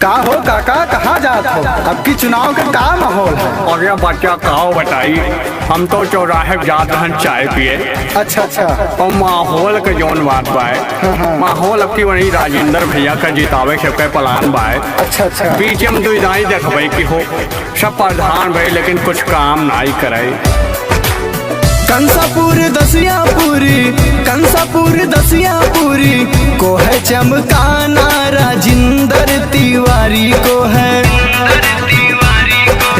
का हो काका, कहाँ जात हो? अब की चुनाव का का माहौल है? और ये बच्चा कहो बताई, हम तो चौराहे जात रहन चाय पिए। अच्छा अच्छा। और माहौल के जौन बात बाय, माहौल अब की वही राजेंद्र भैया का जितावे के प्लान बाय। अच्छा अच्छा। बीच में तो इदाई देखबे की हो सब प्रधान भाई लेकिन कुछ काम नहीं करे। कंसापुर दसिया पूरी को है चमकाना, राजेंद्र तिवारी को है,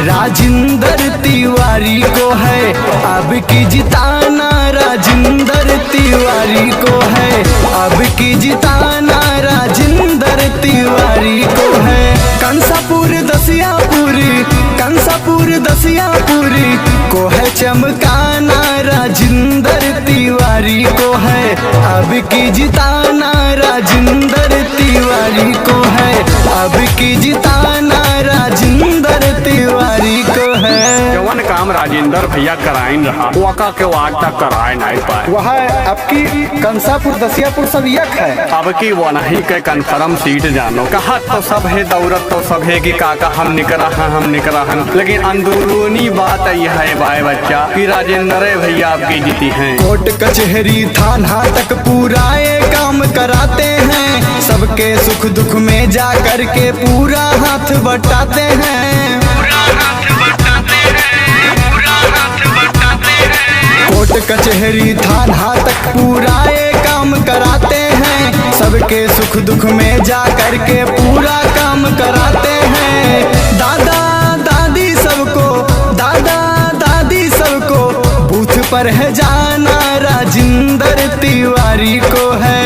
राजेंद्र तिवारी को है अब की जिताना, राजेंद्र तिवारी को है अब की जिताना, राजेंद्र तिवारी को है। कंसापुर दसिया पूरी को है चमकाना, राजेंद्र तिवारी को है अब की जिताना, राजेंद्र तिवारी को है अब की जिताना, राजेंद्र तिवारी को है। जवन काम राजेंद्र भैया कराइन रहा वका के वाद तक कराए नहीं पाए। वह अब की कंसापुर दसियापुर सब एक है। अब की वो नहीं के कन्फर्म सीट जानो, कहा तो सब है दौरत तो सब है कि काका हम निकला हन, लेकिन अंदरूनी बात यह है भाई बच्चा कि राजेंद्र भैया आपकी जीती हैं। कोर्ट कचहरी थाना तक पूरा ये काम कराते हैं, सबके सुख दुख में जा कर के पूरा हाथ बटाते हैं। कोर्ट कचहरी थाना तक पूरा ये काम कराते हैं, सबके सुख दुख में जा कर के पूरा काम कराते हैं। दादा दादी सबको बूथ पर है जाना, राजेंद्र तिवारी को है,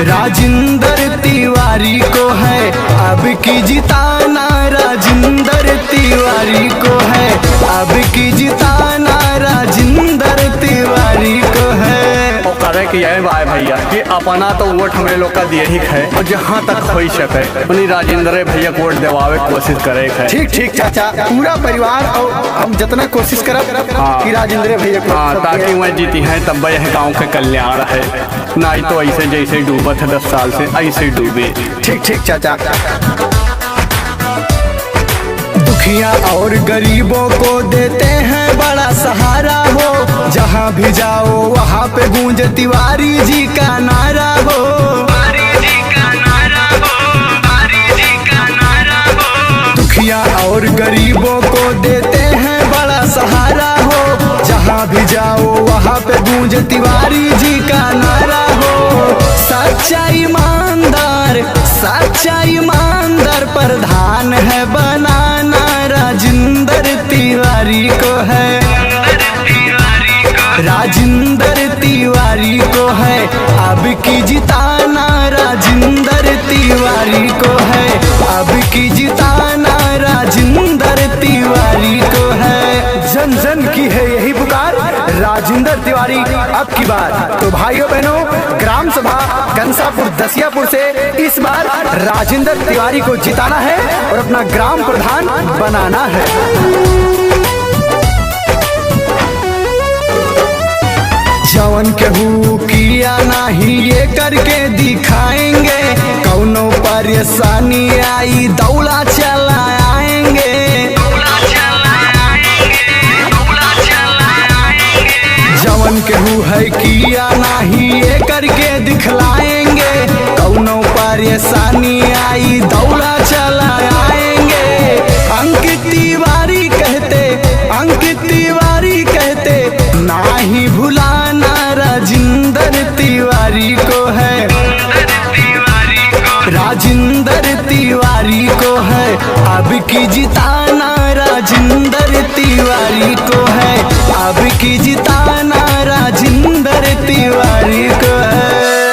राजेंद्र तिवारी को है अब की जिताना, राजेंद्र तिवारी को है अब की जिताना, राजेंद्र तिवारी को है। वो करे कि यह भाई भैया कि अपना तो वोट हमें लोग का दिए ही है और जहाँ तक हो सके उन्हीं राजेंद्र भैया को वोट दिवावे कोशिश करे है। ठीक चाचा, पूरा परिवार और हम जितना कोशिश करब कि राजेंद्र भैया को ताकि वह जीती है तब यह गाँव के कल्याण है, नहीं तो ऐसे जैसे डूबत है 10 साल से ऐसे डूबे। ठीक चाचा। दुखिया और गरीबों को देते हैं बड़ा सहारा हो, जहाँ भी जाओ वहाँ पे गूंजे तिवारी जी का नारा हो। दुखिया और गरीबों को देते हैं बड़ा सहारा हो, जहाँ भी जाओ वहाँ पे गूंजे तिवारी जी का नारा हो। सच्चा ईमानदार प्रधान है बनाना, राजेंद्र तिवारी को है, राजेंद्र तिवारी को है अब की जिताना, राजेंद्र तिवारी को है अब की जिताना, राजेंद्र तिवारी को है। जन जन की है यही पुकार, राजेंद्र तिवारी अब की बार। तो भाइयों बहनों, ग्राम सभा कंसापुर दसियापुर से इस बार राजेंद्र तिवारी को जिताना है और अपना ग्राम प्रधान बनाना है। जवन केहू किया नहीं ये करके दिखाएंगे, कौनो परेशानी आई दौड़ा चला आएंगे। जवन केहू है किया नहीं ये करके दिखलाएंगे, कौनो परेशानी आई दौड़ा चला आएंगे। अंकित तिवारी कहते नाही भुलाना, राजेंद्र तिवारी को है, राजेंद्र तिवारी को है अब की जिताना, राजेंद्र तिवारी को है अब की जिताना।